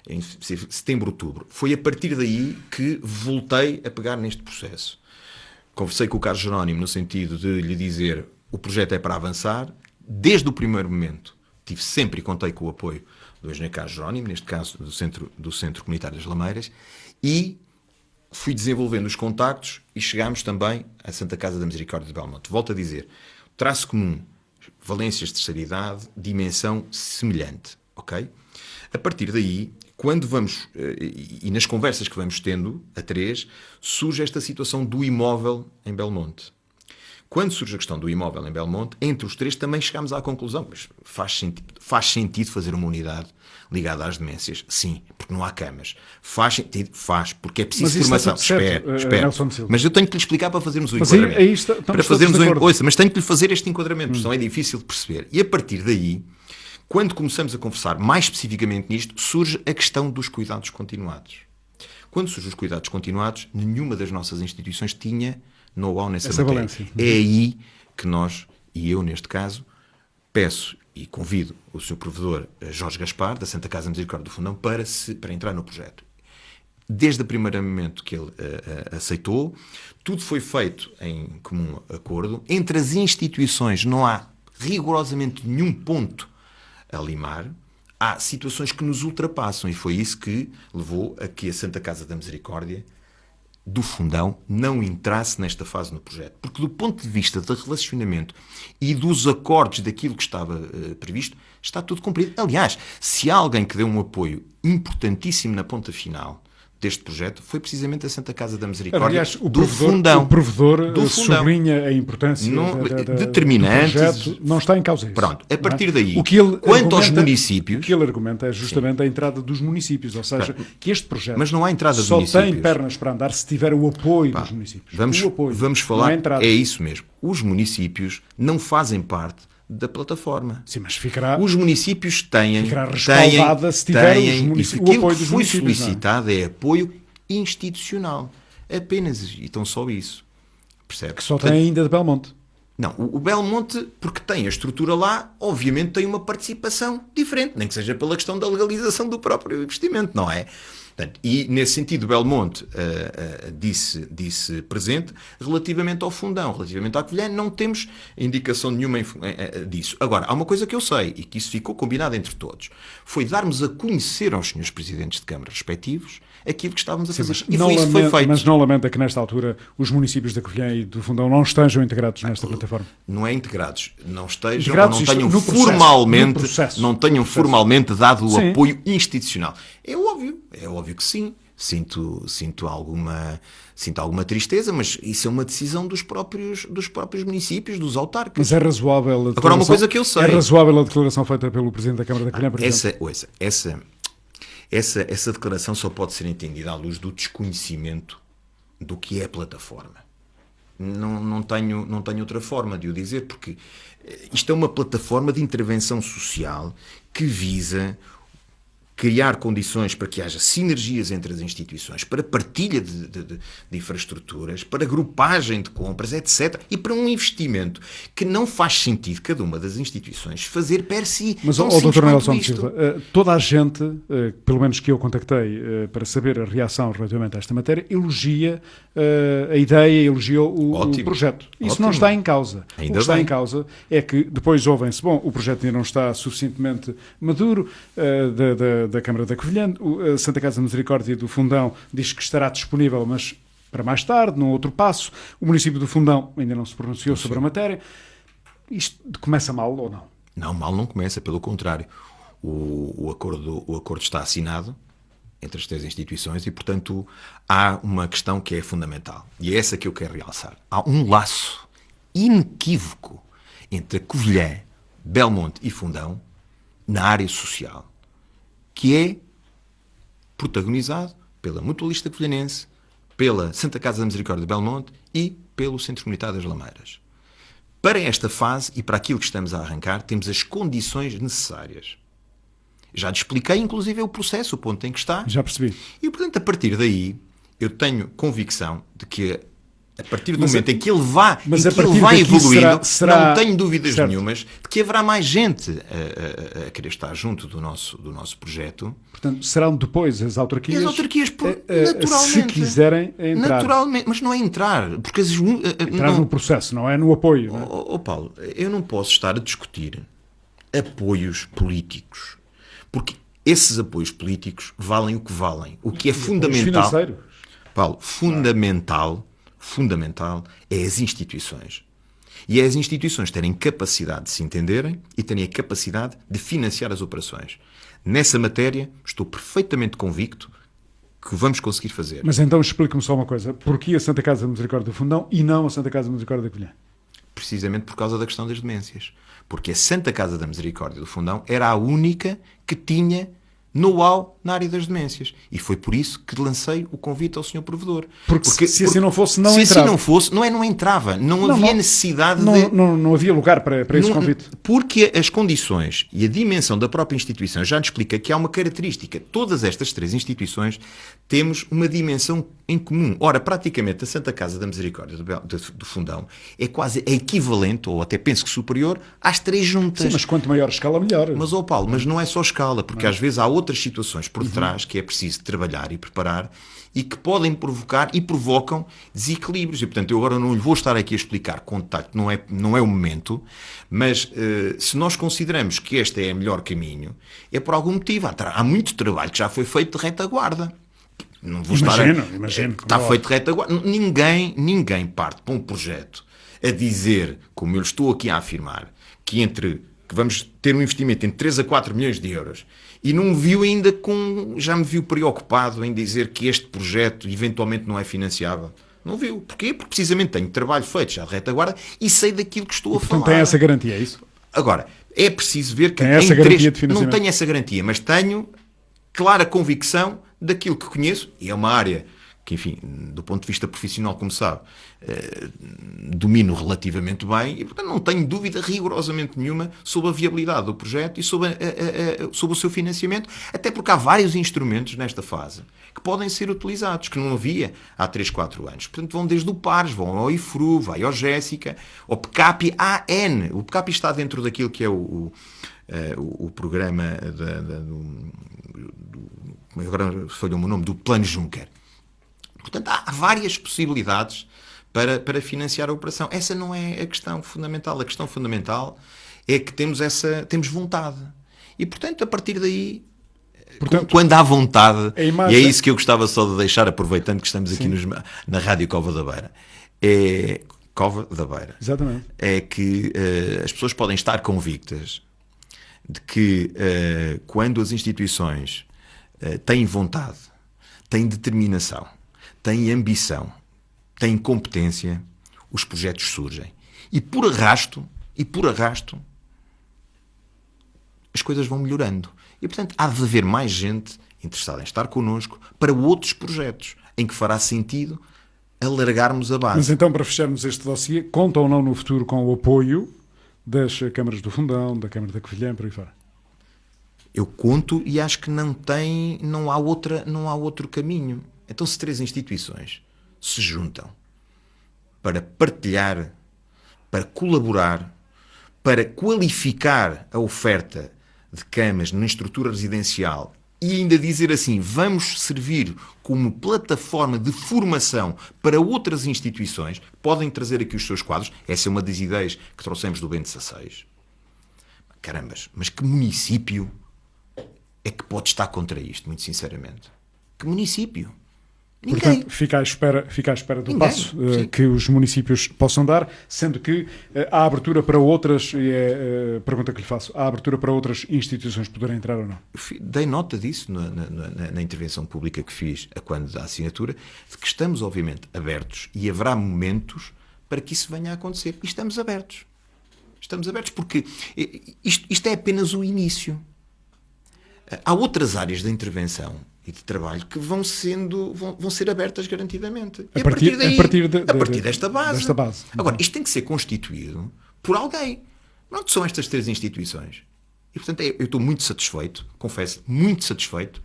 em setembro, outubro. Foi a partir daí que voltei a pegar neste processo. Conversei com o Carlos Jerónimo no sentido de lhe dizer o projeto é para avançar. Desde o primeiro momento tive sempre e contei com o apoio do engenheiro Carlos Jerónimo, neste caso do Centro Comunitário das Lameiras, e fui desenvolvendo os contactos e chegámos também à Santa Casa da Misericórdia de Belmonte. Volto a dizer, traço comum, valências de terceira idade, dimensão semelhante, ok? A partir daí, quando vamos, e nas conversas que vamos tendo, a 3, surge esta situação do imóvel em Belmonte. Quando surge a questão do imóvel em Belmonte, entre os três também chegámos à conclusão, mas faz sentido fazer uma unidade ligada às demências? Sim, porque não há camas. Faz sentido? Faz, porque é preciso formação. Espera. Mas eu tenho que lhe explicar para fazermos o enquadramento. Para fazermos ouça, mas tenho que lhe fazer este enquadramento, porque senão é difícil de perceber. E a partir daí, quando começamos a conversar mais especificamente nisto, surge a questão dos cuidados continuados. Quando surgem os cuidados continuados, nenhuma das nossas instituições tinha know-how nessa matéria. Valência. É aí que nós, e eu neste caso, peço e convido o Sr. Provedor Jorge Gaspar, da Santa Casa Misericórdia do Fundão, para entrar no projeto. Desde o primeiro momento que ele aceitou, tudo foi feito em comum acordo. Entre as instituições não há rigorosamente nenhum ponto a limar. Há situações que nos ultrapassam e foi isso que levou a que a Santa Casa da Misericórdia do Fundão não entrasse nesta fase no projeto. Porque do ponto de vista do relacionamento e dos acordos daquilo que estava previsto, está tudo cumprido. Aliás, se há alguém que deu um apoio importantíssimo na ponta final deste projeto, foi precisamente a Santa Casa da Misericórdia. Aliás, o provedor do sublinha a importância determinante do projeto. Não está em causa isso. Pronto, a partir daí, quanto aos municípios... O que ele argumenta é justamente a entrada dos municípios, ou seja, que este projeto mas não há entrada só tem pernas para andar se tiver o apoio dos municípios. Vamos falar, é isso mesmo. Os municípios não fazem parte da plataforma. Sim, mas os municípios têm respaldada se tiver o apoio dos municípios. Que foi solicitado é apoio institucional. Apenas e tão só isso. Percebe? Que só tem ainda de Belmonte. Não, o Belmonte, porque tem a estrutura lá, obviamente tem uma participação diferente, nem que seja pela questão da legalização do próprio investimento, não é? Portanto, e nesse sentido, o Belmonte disse presente relativamente ao Fundão, relativamente à Covilhã, não temos indicação nenhuma disso. Agora, há uma coisa que eu sei, e que isso ficou combinado entre todos, foi darmos a conhecer aos senhores presidentes de Câmara respectivos aquilo que estávamos a fazer. E foi isso que foi feito. Mas não lamenta que nesta altura os municípios da Covilhã e do Fundão não estejam integrados nesta plataforma? Não é integrados, não estejam, não tenham formalmente dado o apoio institucional. É óbvio que sim. Sinto alguma tristeza, mas isso é uma decisão dos próprios municípios, dos autarcas. Mas é razoável Agora, uma coisa que eu sei... É razoável a declaração feita pelo Presidente da Câmara da Covilhã, por exemplo? Essa declaração só pode ser entendida à luz do desconhecimento do que é a plataforma. Não tenho outra forma de o dizer, porque isto é uma plataforma de intervenção social que visa criar condições para que haja sinergias entre as instituições, para partilha de infraestruturas, para grupagem de compras, etc. E para um investimento que não faz sentido cada uma das instituições fazer per si. Mas, Dr. Nelson Silva, toda a gente, pelo menos que eu contactei para saber a reação relativamente a esta matéria, elogia a ideia, elogiou o projeto. Isso não está em causa. O que está em causa é que depois ouvem-se, o projeto ainda não está suficientemente maduro, da Câmara da Covilhã, a Santa Casa Misericórdia do Fundão diz que estará disponível, mas para mais tarde, num outro passo. O município do Fundão ainda não se pronunciou sobre a matéria. Isto começa mal ou não? Não, mal não começa, pelo contrário. O acordo está assinado entre as três instituições e, portanto, há uma questão que é fundamental. E é essa que eu quero realçar. Há um laço inequívoco entre a Covilhã, Belmonte e Fundão na área social, que é protagonizado pela Mutualista Covilhanense, pela Santa Casa da Misericórdia de Belmonte e pelo Centro Comunitário das Lameiras. Para esta fase e para aquilo que estamos a arrancar, temos as condições necessárias. Já te expliquei, inclusive, o processo, o ponto em que está. Já percebi. E, portanto, a partir daí, eu tenho convicção de que a partir do momento em que ele vai evoluindo, não tenho dúvidas nenhumas de que haverá mais gente a querer estar junto do nosso projeto. Portanto, serão depois as autarquias, naturalmente, se quiserem entrar. Naturalmente, mas não é entrar. Porque entrar no processo, não é no apoio. Não é? Paulo, eu não posso estar a discutir apoios políticos. Porque esses apoios políticos valem o que valem. O que é fundamental... Paulo, fundamental é as instituições. E é as instituições terem capacidade de se entenderem e terem a capacidade de financiar as operações. Nessa matéria, estou perfeitamente convicto que vamos conseguir fazer. Mas então explique-me só uma coisa. Porquê a Santa Casa da Misericórdia do Fundão e não a Santa Casa da Misericórdia da Covilhã? precisamente por causa da questão das demências. Porque a Santa Casa da Misericórdia do Fundão era a única que tinha know-how na área das demências. E foi por isso que lancei o convite ao Sr. Provedor. Porque se assim não fosse, não se entrava. Assim não fosse, não entrava. Não havia necessidade de... Não havia lugar para esse convite. Porque as condições e a dimensão da própria instituição já nos explica que há uma característica. Todas estas 3 instituições temos uma dimensão em comum. Ora, praticamente a Santa Casa da Misericórdia do Fundão é quase equivalente, ou até penso que superior, às 3 juntas. Sim, mas quanto maior a escala, melhor. Mas, Paulo, mas não é só escala, porque às vezes há outras situações por detrás que é preciso trabalhar e preparar e que podem provocar e provocam desequilíbrios. E, portanto, eu agora não lhe vou estar aqui a explicar com detalhe, não é o momento, mas se nós consideramos que este é o melhor caminho, é por algum motivo. Há muito trabalho que já foi feito de retaguarda. Não vou imagino. Está feito de retaguarda. Ninguém parte para um projeto a dizer, como eu estou aqui a afirmar, que vamos ter um investimento entre 3 a 4 milhões de euros e não me viu ainda já me viu preocupado em dizer que este projeto eventualmente não é financiável. Não viu. Porquê? Porque precisamente tenho trabalho feito já de retaguarda e sei daquilo que estou a falar. Tem essa garantia, é isso? Agora, é preciso ver que tem essa garantia de financiamento? Não tenho essa garantia, mas tenho clara convicção daquilo que conheço, e é uma área que, enfim, do ponto de vista profissional, como sabe, domino relativamente bem, e, portanto, não tenho dúvida rigorosamente nenhuma sobre a viabilidade do projeto e sobre o seu financiamento, até porque há vários instrumentos nesta fase que podem ser utilizados, que não havia há 3, 4 anos. Portanto, vão desde o PARS, vão ao IFRU, vai ao Jéssica, ao PCAPI, AN. O PCAPI está dentro daquilo que é o programa agora falhou-me o nome, do Plano Juncker. Portanto, há várias possibilidades para financiar a operação. Essa não é a questão fundamental. A questão fundamental é que temos vontade. E, portanto, a partir daí, quando há vontade, e é isso que eu gostava só de deixar, aproveitando que estamos aqui na Rádio Cova da Beira, Cova da Beira. Exatamente. É que as pessoas podem estar convictas de que quando as instituições têm vontade, têm determinação, têm ambição, têm competência, os projetos surgem. E por arrasto, as coisas vão melhorando. E, portanto, há de haver mais gente interessada em estar connosco para outros projetos, em que fará sentido alargarmos a base. Mas então, para fecharmos este dossiê, conta ou não no futuro com o apoio das câmaras do Fundão, da Câmara da Covilhã, por aí fora? Eu conto e acho que não há outro caminho. Então, se 3 instituições se juntam para partilhar, para colaborar, para qualificar a oferta de camas na estrutura residencial e ainda dizer assim, vamos servir como plataforma de formação para outras instituições, podem trazer aqui os seus quadros. Essa é uma das ideias que trouxemos do Bento XVI. Carambas, mas que município é que pode estar contra isto, muito sinceramente? Que município? Ninguém. Portanto, fica à espera do passo que os municípios possam dar, sendo que há abertura para outras, e é a pergunta que lhe faço, há abertura para outras instituições poderem entrar ou não? Dei nota disso na intervenção pública que fiz a quando da assinatura, de que estamos obviamente abertos e haverá momentos para que isso venha a acontecer. E estamos abertos. Estamos abertos porque isto é apenas o início. Há outras áreas da intervenção e de trabalho que vão ser abertas garantidamente. A partir desta base. Desta base. Agora, isto tem que ser constituído por alguém. Não são estas 3 instituições. E, portanto, eu estou muito satisfeito, confesso, muito satisfeito,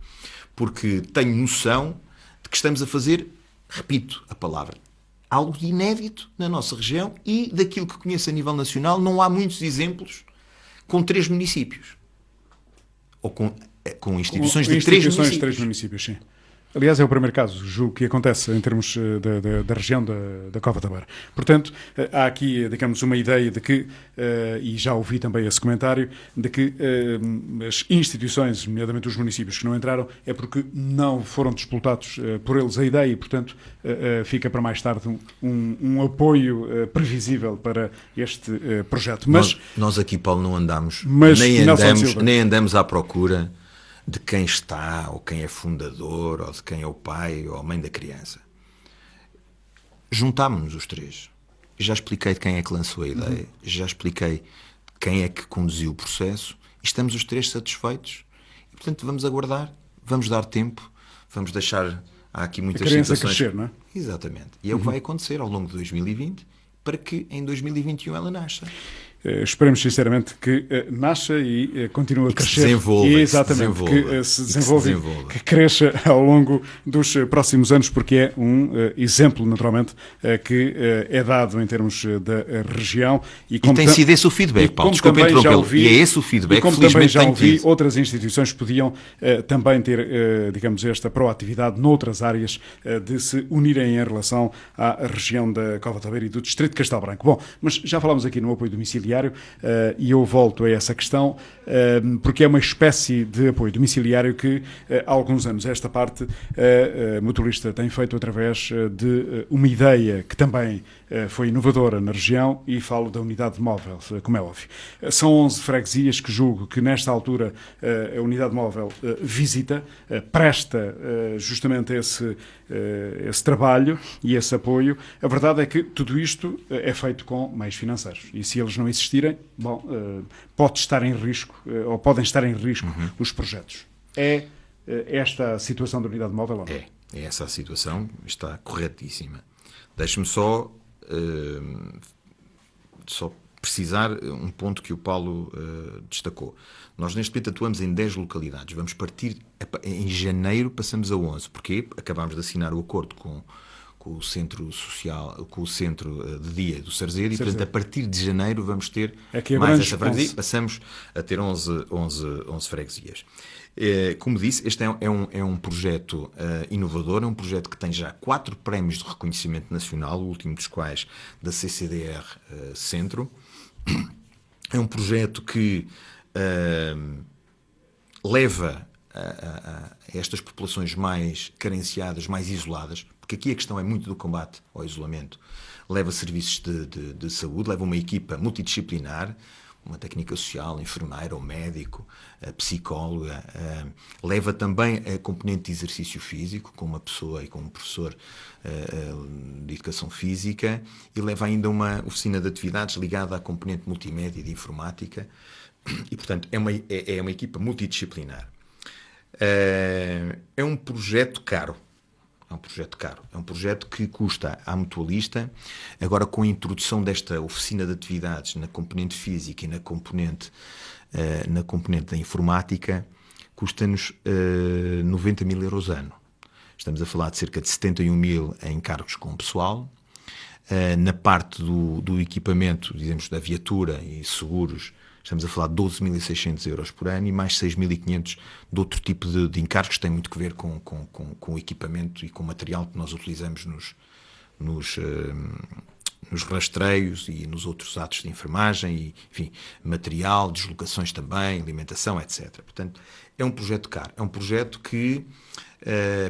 porque tenho noção de que estamos a fazer, repito a palavra, algo de inédito na nossa região e daquilo que conheço a nível nacional, não há muitos exemplos com 3 municípios. Ou com instituições de 3 municípios. Sim. Aliás, é o primeiro caso, julgo, que acontece em termos da região da Cova da Beira. Portanto, há aqui, digamos, uma ideia de que, e já ouvi também esse comentário, de que as instituições, nomeadamente os municípios que não entraram, é porque não foram disputados por eles a ideia e, portanto, fica para mais tarde um apoio previsível para este projeto. Mas nós aqui, Paulo, não andamos, mas nem andamos à procura de quem está, ou quem é fundador, ou de quem é o pai ou a mãe da criança. Juntámos-nos os 3 já expliquei quem é que lançou a ideia, já expliquei quem é que conduziu o processo e estamos os três satisfeitos. E, portanto, vamos aguardar, vamos dar tempo, vamos deixar... Há aqui muitas querem-se situações... crescer, não é? Exatamente. E é o que vai acontecer ao longo de 2020 para que em 2021 ela nasça. Esperemos sinceramente que nasça e continue a que crescer. se desenvolva, Exatamente, que se desenvolva, que cresça ao longo dos próximos anos, porque é um exemplo, naturalmente, que é dado em termos da região. E tem sido esse o feedback, Paulo, desculpa interrompê-lo. E é esse o feedback, como felizmente também já ouvi, tem tido. outras instituições podiam também ter, digamos, esta proatividade noutras áreas de se unirem em relação à região da Cova da Beira e do Distrito de Castelo Branco. Bom, mas já falámos aqui no apoio domiciliário, e eu volto a essa questão, porque é uma espécie de apoio domiciliário que há alguns anos esta parte a Mutualista tem feito através de uma ideia que também foi inovadora na região, e falo da unidade móvel, como é óbvio. São 11 freguesias que julgo que nesta altura a unidade móvel visita, presta justamente esse trabalho e esse apoio. A verdade é que tudo isto é feito com meios financeiros, e se eles não existirem, bom, pode estar em risco, ou podem estar em risco os projetos. É esta a situação da unidade móvel ou não? É essa a situação, está corretíssima. Deixe-me só precisar um ponto que o Paulo destacou. Nós neste momento atuamos em 10 localidades. Vamos partir, em janeiro passamos a 11, porque acabámos de assinar o acordo com o Centro Social, com o Centro de Dia do Sarzedo, e portanto a partir de janeiro vamos ter mais essa freguesia, passamos a ter 11 freguesias. Como disse, este é um projeto inovador, é um projeto que tem já 4 prémios de reconhecimento nacional, o último dos quais da CCDR Centro. É um projeto que leva a estas populações mais carenciadas, mais isoladas, porque aqui a questão é muito do combate ao isolamento. Leva serviços de saúde, leva uma equipa multidisciplinar, uma técnica social, enfermeira ou médico, psicóloga, leva também a componente de exercício físico, com uma pessoa e com um professor de educação física, e leva ainda uma oficina de atividades ligada à componente multimédia e de informática, e portanto é uma equipa multidisciplinar. É um projeto caro. É um projeto que custa à Mutualista, agora com a introdução desta oficina de atividades na componente física e na componente da informática, custa-nos 90 mil euros ano. Estamos a falar de cerca de 71 mil em encargos com o pessoal. Na parte do equipamento, dizemos, da viatura e seguros, estamos a falar de 12.600 euros por ano, e mais 6.500 de outro tipo de encargos que têm muito que ver com o equipamento e com o material que nós utilizamos nos rastreios e nos outros atos de enfermagem, e, enfim, material, deslocações também, alimentação, etc. Portanto, é um projeto caro. É um projeto que,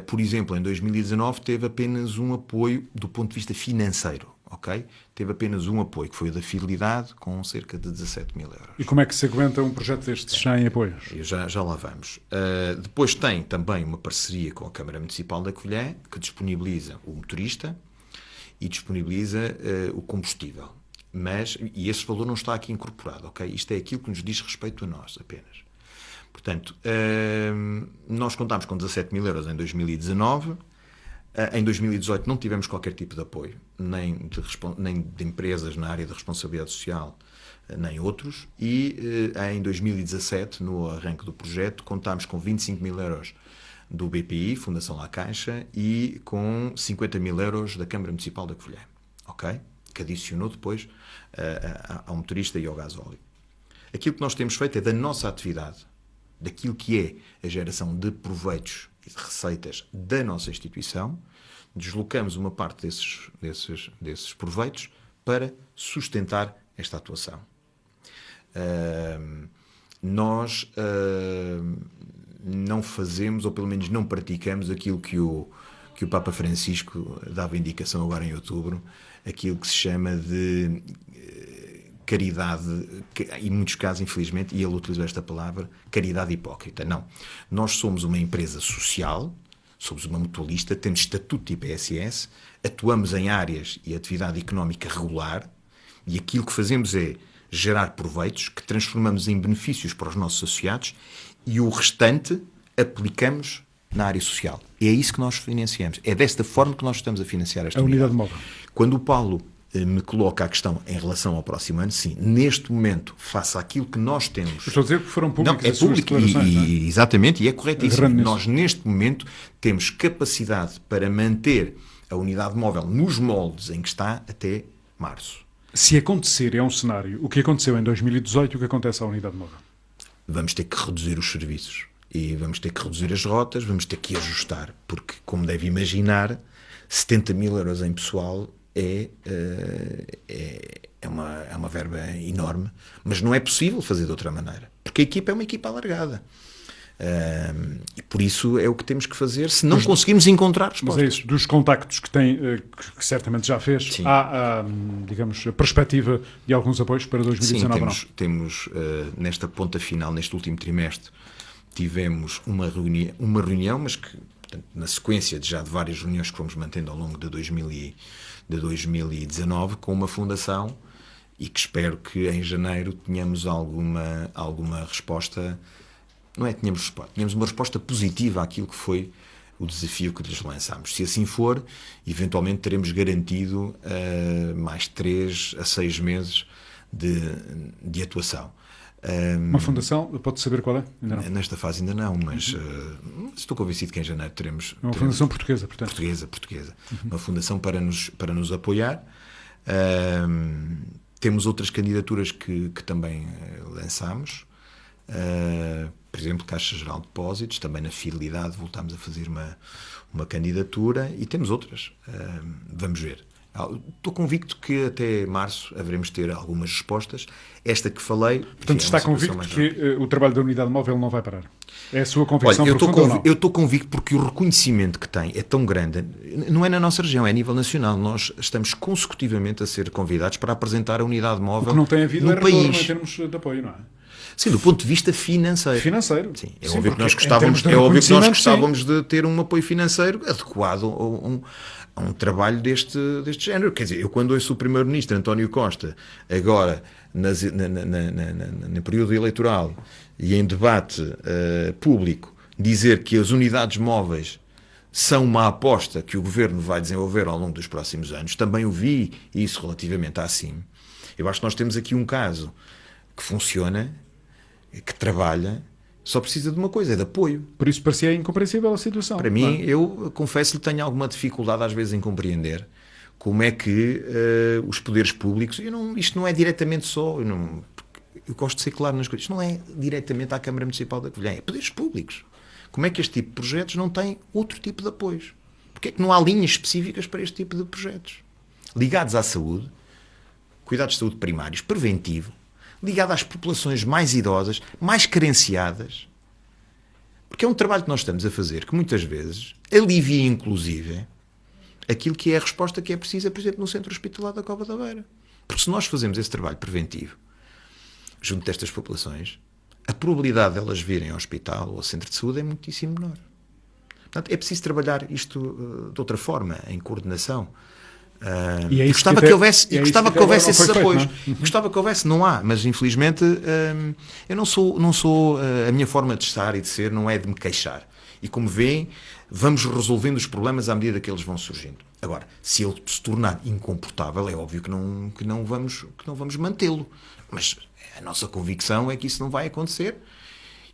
por exemplo, em 2019 teve apenas um apoio do ponto de vista financeiro. Okay? Teve apenas um apoio, que foi o da fidelidade, com cerca de 17 mil euros. E como é que se aguenta um projeto destes sem apoios? Já lá vamos. Depois tem também uma parceria com a Câmara Municipal da Covilhã, que disponibiliza o motorista e disponibiliza o combustível. E esse valor não está aqui incorporado. Okay? Isto é aquilo que nos diz respeito a nós, apenas. Portanto, nós contámos com 17 mil euros em 2019. Em 2018 não tivemos qualquer tipo de apoio, nem de empresas na área da responsabilidade social, nem outros. E em 2017, no arranque do projeto, contámos com 25 mil euros do BPI, Fundação La Caixa, e com 50 mil euros da Câmara Municipal da Covilhã, okay? Que adicionou depois ao motorista e ao gasóleo. Aquilo que nós temos feito é da nossa atividade, daquilo que é a geração de proveitos e de receitas da nossa instituição, deslocamos uma parte desses proveitos para sustentar esta atuação. Nós não fazemos, ou pelo menos não praticamos, aquilo que o Papa Francisco dava indicação agora em outubro, aquilo que se chama de caridade, em muitos casos, infelizmente, e ele utilizou esta palavra, caridade hipócrita. Não. Nós somos uma empresa social, Somos uma mutualista, temos estatuto de IPSS, atuamos em áreas e atividade económica regular e aquilo que fazemos é gerar proveitos que transformamos em benefícios para os nossos associados e o restante aplicamos na área social. É isso que nós financiamos. É desta forma que nós estamos a financiar esta unidade móvel. Quando o Paulo me coloca a questão em relação ao próximo ano, sim, neste momento, face àquilo que nós temos... Estou a dizer que foram públicas não, é as suas público, declarações, não é? Exatamente, e é corretíssimo. Agarrando Nós, neste momento, temos capacidade para manter a unidade móvel nos moldes em que está até março. Se acontecer, é um cenário, o que aconteceu em 2018 e o que acontece à unidade móvel? Vamos ter que reduzir os serviços e vamos ter que reduzir as rotas, vamos ter que ajustar, porque, como deve imaginar, 70 mil euros em pessoal é uma verba enorme, mas não é possível fazer de outra maneira, porque a equipa é uma equipa alargada. E por isso é o que temos que fazer se não conseguirmos encontrar respostas. Mas é isso, dos contactos que tem, que certamente já fez, há, digamos, a perspectiva de alguns apoios para 2019? Sim, temos nesta ponta final, neste último trimestre, tivemos uma reunião, mas que, portanto, na sequência de várias reuniões que fomos mantendo ao longo de 2019, com uma fundação, e que espero que em janeiro tenhamos alguma resposta. Não é que tínhamos uma resposta positiva àquilo que foi o desafio que lhes lançámos. Se assim for, eventualmente teremos garantido mais 3 a 6 meses de atuação. Uma fundação, pode saber qual é? Ainda não. Nesta fase ainda não, mas estou convencido que em janeiro teremos... Uma fundação portuguesa, portanto. Portuguesa. Uma fundação para nos apoiar. Temos outras candidaturas que também lançámos. Por exemplo, Caixa Geral de Depósitos, também na fidelidade voltámos a fazer uma candidatura e temos outras. Vamos ver. Estou convicto que até março haveremos de ter algumas respostas. Esta que falei... Portanto, está convicto que o trabalho da unidade móvel não vai parar? É a sua convicção? Olha, profunda ou não? eu estou convicto porque o reconhecimento que tem é tão grande, não é na nossa região, é a nível nacional. Nós estamos consecutivamente a ser convidados para apresentar a unidade móvel no país. O que não tem havido é retorno em termos de apoio, não é? Sim, do ponto de vista financeiro. Sim, é óbvio que nós gostávamos de ter um apoio financeiro adequado a um trabalho deste género. Quer dizer, eu quando ouço o Primeiro-Ministro António Costa, agora no período eleitoral e em debate público, dizer que as unidades móveis são uma aposta que o Governo vai desenvolver ao longo dos próximos anos, também ouvi isso relativamente à CIM. Eu acho que nós temos aqui um caso que funciona, que trabalha, só precisa de uma coisa, é de apoio. Por isso parecia incompreensível a situação. Para mim, eu confesso-lhe que tenho alguma dificuldade às vezes em compreender como é que os poderes públicos, isto não é diretamente só, eu gosto de ser claro nas coisas, isto não é diretamente à Câmara Municipal da Covilhã, é poderes públicos. Como é que este tipo de projetos não tem outro tipo de apoios? Porque é que não há linhas específicas para este tipo de projetos? Ligados à saúde, cuidados de saúde primários, preventivo, ligado às populações mais idosas, mais carenciadas, porque é um trabalho que nós estamos a fazer que muitas vezes alivia inclusive aquilo que é a resposta que é precisa, por exemplo, no Centro Hospitalar da Cova da Beira. Porque se nós fazemos esse trabalho preventivo junto destas populações, a probabilidade de elas virem ao hospital ou ao centro de saúde é muitíssimo menor. Portanto, é preciso trabalhar isto de outra forma, em coordenação. Gostava que houvesse esses apoios. Gostava que houvesse, não há, mas infelizmente eu não sou a minha forma de estar e de ser não é de me queixar. E como veem, vamos resolvendo os problemas à medida que eles vão surgindo. Agora, se ele se tornar incomportável, é óbvio que não vamos mantê-lo. Mas a nossa convicção é que isso não vai acontecer.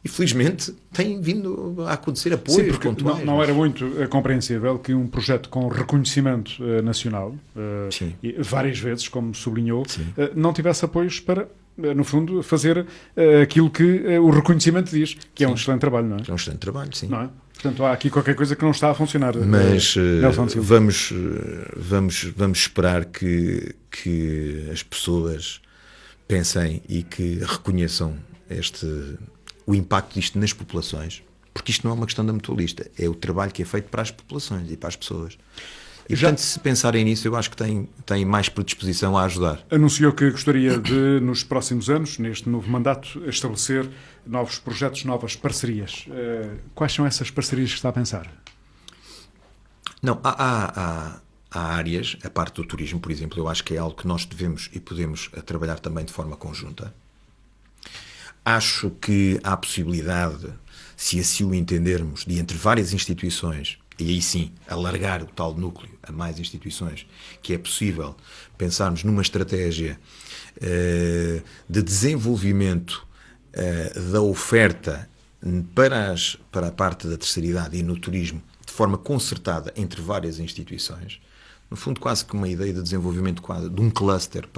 E felizmente tem vindo a acontecer apoios. Sim, porque pontuais, não era muito compreensível que um projeto com reconhecimento nacional, e várias vezes, como sublinhou, não tivesse apoios para, no fundo, fazer aquilo que o reconhecimento diz, que é um excelente trabalho, não é? É um excelente trabalho, sim. Não é? Portanto, há aqui qualquer coisa que não está a funcionar. Mas vamos esperar que as pessoas pensem e que reconheçam o impacto disto nas populações, porque isto não é uma questão da mutualista, é o trabalho que é feito para as populações e para as pessoas. E, portanto, se pensarem nisso, eu acho que tem mais predisposição a ajudar. Anunciou que gostaria de, nos próximos anos, neste novo mandato, estabelecer novos projetos, novas parcerias. Quais são essas parcerias que está a pensar? Não, há áreas, a parte do turismo, por exemplo, eu acho que é algo que nós devemos e podemos trabalhar também de forma conjunta. Acho que há possibilidade, se assim o entendermos, de entre várias instituições, e aí sim, alargar o tal núcleo a mais instituições, que é possível pensarmos numa estratégia de desenvolvimento da oferta para a parte da terceira idade e no turismo, de forma concertada entre várias instituições. No fundo, quase que uma ideia de desenvolvimento quase de um cluster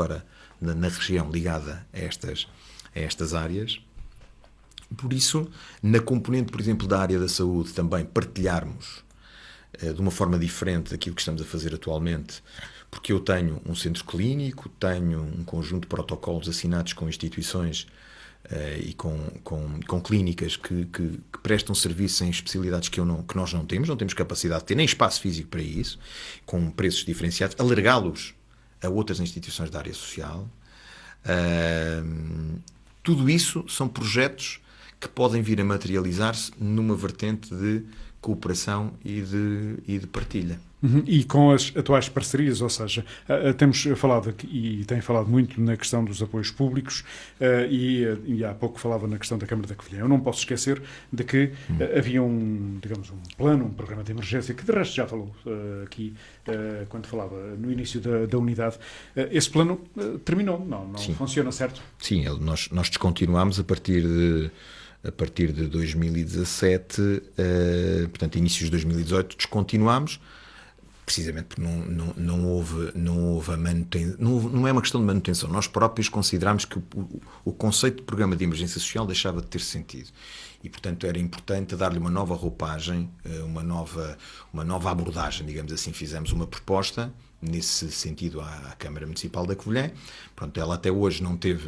na região ligada a estas áreas. Por isso, na componente, por exemplo, da área da saúde, também partilharmos de uma forma diferente daquilo que estamos a fazer atualmente, porque eu tenho um centro clínico, tenho um conjunto de protocolos assinados com instituições e com clínicas que prestam serviço em especialidades que nós não temos capacidade de ter, nem espaço físico para isso, com preços diferenciados, alargá-los a outras instituições da área social. Tudo isso são projetos que podem vir a materializar-se numa vertente de cooperação e de partilha. E com as atuais parcerias, ou seja, temos falado aqui, e tem falado muito na questão dos apoios públicos e há pouco falava na questão da Câmara da Covilhã. Eu não posso esquecer de que havia um plano, um programa de emergência, que de resto já falou aqui quando falava no início da unidade. Esse plano terminou, não funciona, certo? Sim, nós descontinuámos a partir de 2017, portanto, inícios de 2018, descontinuámos, precisamente porque não houve a manutenção, não é uma questão de manutenção, nós próprios considerámos que o conceito de programa de emergência social deixava de ter sentido e, portanto, era importante dar-lhe uma nova roupagem, uma nova abordagem, digamos assim. Fizemos uma proposta nesse sentido à Câmara Municipal da Covilhã. Pronto, ela até hoje não teve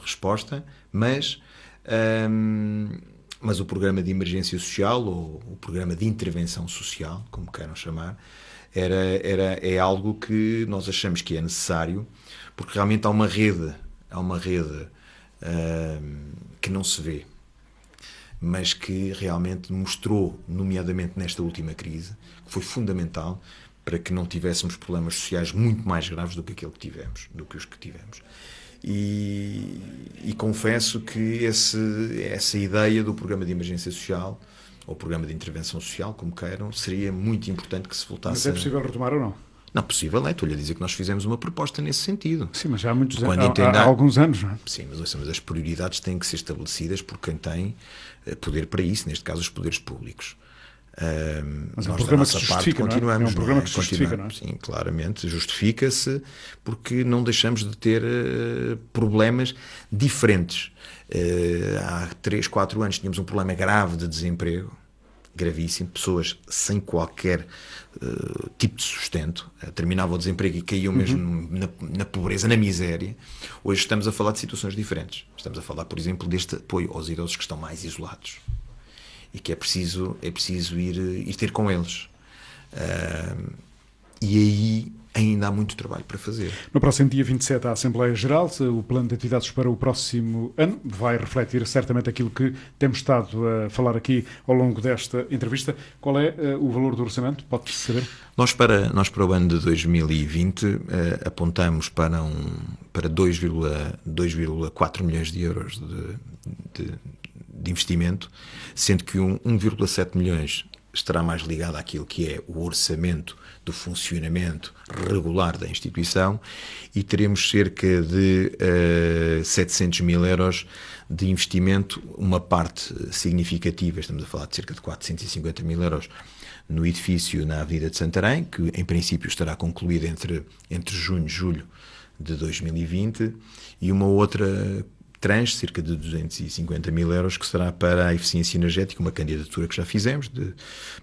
resposta, mas o programa de emergência social, ou o programa de intervenção social, como queiram chamar, é algo que nós achamos que é necessário, porque realmente há uma rede que não se vê, mas que realmente mostrou, nomeadamente nesta última crise, que foi fundamental para que não tivéssemos problemas sociais muito mais graves do que os que tivemos. E confesso que essa ideia do programa de emergência social, ou programa de intervenção social, como queiram, seria muito importante que se voltasse. Mas é possível retomar ou não? Não, possível é. Estou-lhe a dizer que nós fizemos uma proposta nesse sentido. Sim, mas já há alguns anos, não é? Sim, mas as prioridades têm que ser estabelecidas por quem tem poder para isso, neste caso os poderes públicos. Mas nós, é um programa da nossa que se parte, justifica, continuamos. É um programa que se justifica, não é? Sim, claramente, justifica-se porque não deixamos de ter problemas diferentes. Há 3, 4 anos tínhamos um problema grave de desemprego, gravíssimo, pessoas sem qualquer tipo de sustento, terminava o desemprego e caíam mesmo na pobreza, na miséria. Hoje estamos a falar de situações diferentes. Estamos a falar, por exemplo, deste apoio aos idosos que estão mais isolados e que é preciso ir ter com eles. E aí ainda há muito trabalho para fazer. No próximo dia 27, a Assembleia Geral, o plano de atividades para o próximo ano vai refletir certamente aquilo que temos estado a falar aqui ao longo desta entrevista. Qual é o valor do orçamento? Pode-se saber? Nós para o ano de 2020 apontamos para 2,4 milhões de euros de investimento, sendo que 1,7 milhões estará mais ligado àquilo que é o orçamento do funcionamento regular da instituição e teremos cerca de 700 mil euros de investimento, uma parte significativa, estamos a falar de cerca de 450 mil euros no edifício na Avenida de Santarém, que em princípio estará concluído entre junho e julho de 2020, e uma outra tranche, cerca de 250 mil euros, que será para a eficiência energética, uma candidatura que já fizemos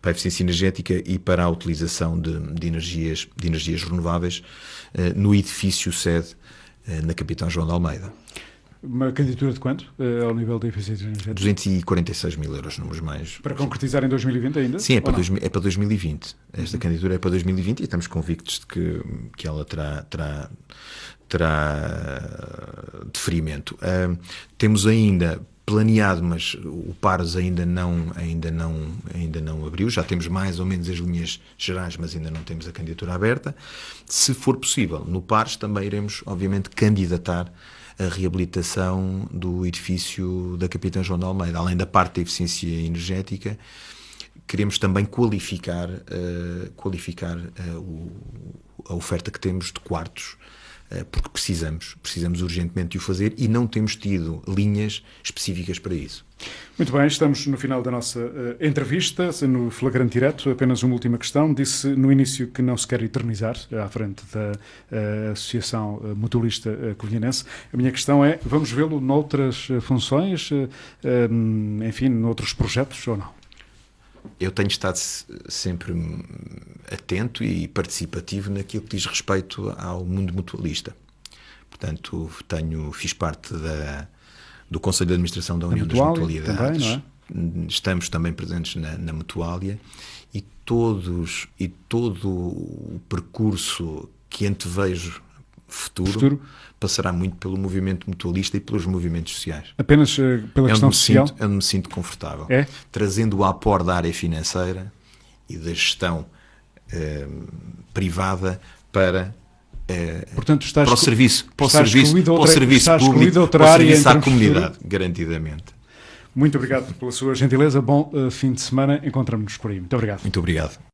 para a eficiência energética e para a utilização de energias renováveis no edifício sede na Capitão João de Almeida. Uma candidatura de quanto ao nível da eficiência energética? 246 mil euros, números mais... Para concretizar em 2020 ainda? Sim, é para 2020. Esta candidatura é para 2020 e estamos convictos de que ela terá deferimento. Temos ainda planeado, mas o PARS ainda não abriu. Já temos mais ou menos as linhas gerais, mas ainda não temos a candidatura aberta. Se for possível, no PARS também iremos, obviamente, candidatar a reabilitação do edifício da Capitã João de Almeida. Além da parte da eficiência energética, queremos também qualificar a oferta que temos de quartos, porque precisamos urgentemente de o fazer e não temos tido linhas específicas para isso. Muito bem, estamos no final da nossa entrevista, no Flagrante Direto. Apenas uma última questão. Disse no início que não se quer eternizar à frente da Associação Mutualista Covilhanense. A minha questão é, vamos vê-lo noutras funções, enfim, noutros projetos ou não? Eu tenho estado sempre atento e participativo naquilo que diz respeito ao mundo mutualista. Portanto, fiz parte do Conselho de Administração da União das Mutualidades. Também, não é? Estamos também presentes na Mutuália e todo o percurso que antevejo futuro passará muito pelo movimento mutualista e pelos movimentos sociais. Apenas pela questão social? Eu me sinto confortável. Trazendo o aporte da área financeira e da gestão privada para portanto, o serviço público, para o serviço à comunidade, garantidamente. Muito obrigado pela sua gentileza. Bom fim de semana. Encontramos-nos por aí. Muito obrigado. Muito obrigado.